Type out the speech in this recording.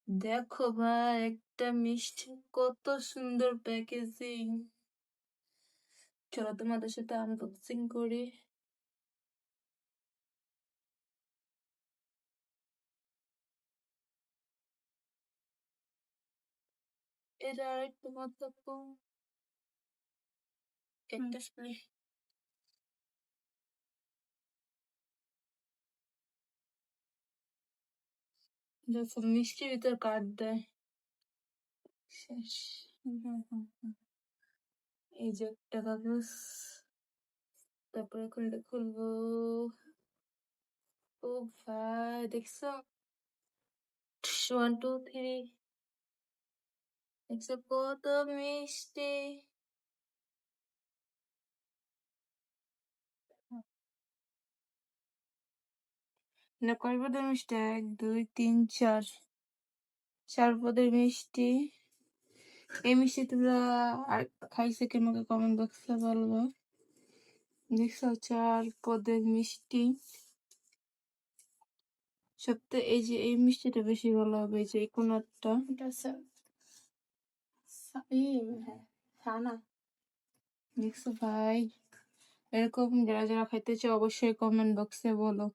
দেখো ভাই, একটা মিষ্টি কত সুন্দর প্যাকেজিং। চলো তোমাদের সাথে আনবক্সিং করি। এটা আরেকটু মন্তব্য, একটা দেখো মিষ্টির ভিতর কার্ড দেয়। শেষ। এই যে একটা কাগজ, তারপরে এখন এটা খুলবো। ও ভাই দেখছো, 1 2 3, দেখছো কত মিষ্টি। না কয় পদের মিষ্টি? 1 2 3 4, 4 পদের মিষ্টি। এই মিষ্টি তোমরা আর খাইছে কি আমাকে কমেন্ট বক্সে বলবো। দেখছো 4 পদের মিষ্টি। সবথেকে এই যে এই মিষ্টিটা বেশি ভালো হবে, এই যে এই কোনারটা। দেখছো ভাই, এরকম যারা যারা খাইতে চাও অবশ্যই কমেন্ট বক্সে বলো।